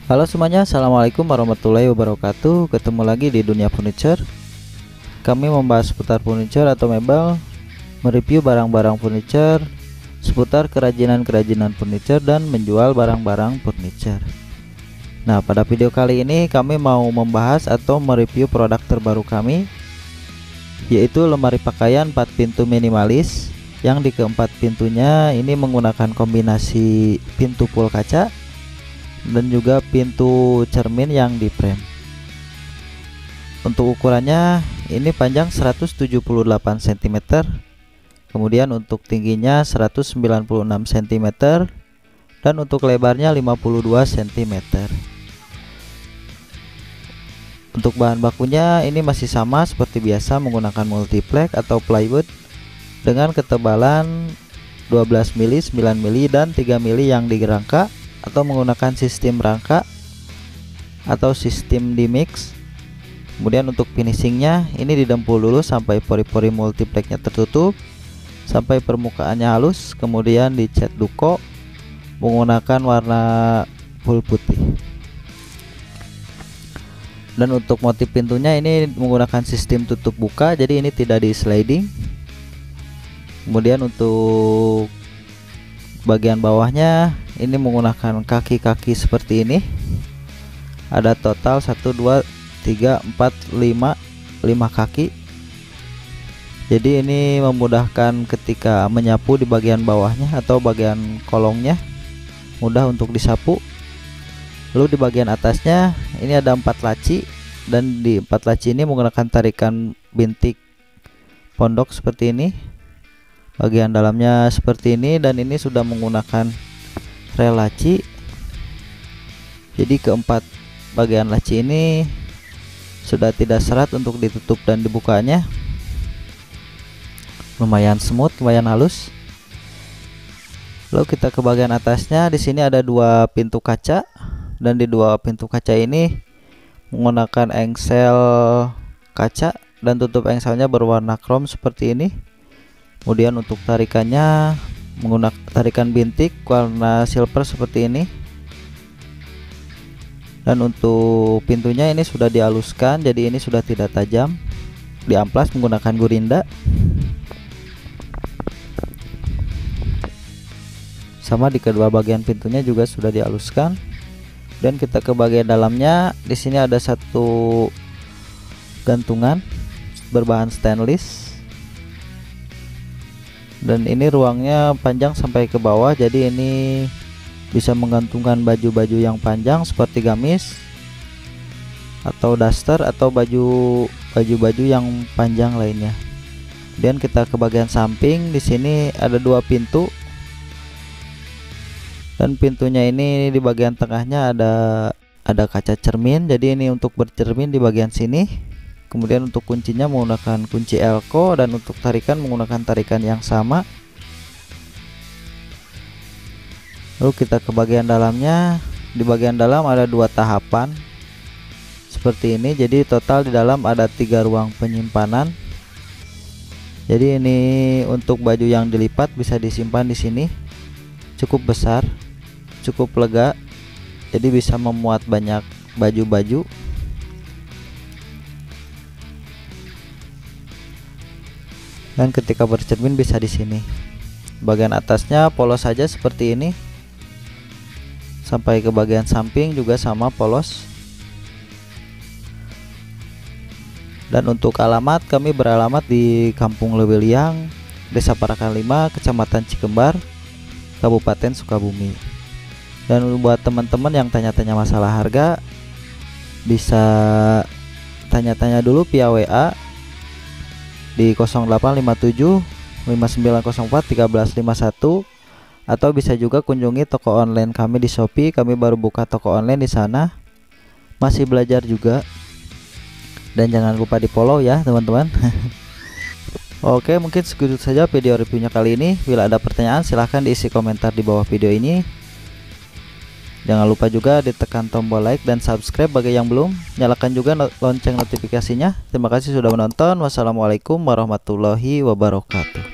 Halo semuanya, assalamualaikum warahmatullahi wabarakatuh. Ketemu lagi di Dunia Furniture. Kami membahas seputar furniture atau mebel, mereview barang-barang furniture, seputar kerajinan-kerajinan furniture, dan menjual barang-barang furniture. Nah, pada video kali ini kami mau membahas atau mereview produk terbaru kami, yaitu lemari pakaian 4 pintu minimalis, yang di keempat pintunya ini menggunakan kombinasi pintu full kaca dan juga pintu cermin yang di frame. Untuk ukurannya ini panjang 178 cm, kemudian untuk tingginya 196 cm, dan untuk lebarnya 52 cm. Untuk bahan bakunya ini masih sama seperti biasa, menggunakan multiplex atau plywood dengan ketebalan 12 mili, 9 mili, dan 3 mili yang digerangka atau menggunakan sistem rangka atau sistem dimix. Kemudian untuk finishingnya ini didempul dulu sampai pori-pori multiplexnya tertutup, sampai permukaannya halus, kemudian dicat duko menggunakan warna full putih. Dan untuk motif pintunya ini menggunakan sistem tutup buka, jadi ini tidak di sliding. Kemudian untuk bagian bawahnya ini menggunakan kaki-kaki seperti ini. Ada total 1 2 3 4 5 kaki. Jadi ini memudahkan ketika menyapu di bagian bawahnya atau bagian kolongnya, mudah untuk disapu. Lalu di bagian atasnya ini ada 4 laci, dan di 4 laci ini menggunakan tarikan bintik pondok seperti ini. Bagian dalamnya seperti ini, dan ini sudah menggunakan rel laci. Jadi keempat bagian laci ini sudah tidak serat untuk ditutup dan dibukanya. Lumayan smooth, lumayan halus. Lalu kita ke bagian atasnya, di sini ada 2 pintu kaca, dan di 2 pintu kaca ini menggunakan engsel kaca, dan tutup engselnya berwarna chrome seperti ini. Kemudian untuk tarikannya menggunakan tarikan bintik warna silver seperti ini. Dan untuk pintunya ini sudah dihaluskan, jadi ini sudah tidak tajam. Diamplas menggunakan gurinda. Sama di kedua bagian pintunya juga sudah dihaluskan. Dan kita ke bagian dalamnya, di sini ada 1 gantungan berbahan stainless. Dan ini ruangnya panjang sampai ke bawah, jadi ini bisa menggantungkan baju-baju yang panjang seperti gamis atau daster atau baju-baju yang panjang lainnya. Kemudian kita ke bagian samping, di sini ada 2 pintu, dan pintunya ini di bagian tengahnya ada kaca cermin, jadi ini untuk bercermin di bagian sini. Kemudian untuk kuncinya menggunakan kunci elko, dan untuk tarikan menggunakan tarikan yang sama. Lalu kita ke bagian dalamnya. Di bagian dalam ada 2 tahapan seperti ini, jadi total di dalam ada 3 ruang penyimpanan. Jadi ini untuk baju yang dilipat bisa disimpan di sini. Cukup besar, cukup lega, jadi bisa memuat banyak baju-baju. Dan ketika bercermin bisa di sini. Bagian atasnya polos saja seperti ini. Sampai ke bagian samping juga sama polos. Dan untuk alamat, kami beralamat di Kampung Lewiliang, Desa Parakan 5, Kecamatan Cikembar, Kabupaten Sukabumi. Dan buat teman-teman yang tanya-tanya masalah harga, bisa tanya-tanya dulu via WA di 0857 5904 1351, atau bisa juga kunjungi toko online kami di Shopee. Kami baru buka toko online di sana, masih belajar juga. Dan jangan lupa di follow ya teman-teman. Oke, mungkin segitu saja video reviewnya kali ini. Bila ada pertanyaan silahkan diisi komentar di bawah video ini. Jangan lupa juga ditekan tombol like dan subscribe bagi yang belum. Nyalakan juga lonceng notifikasinya. Terima kasih sudah menonton. Wassalamualaikum warahmatullahi wabarakatuh.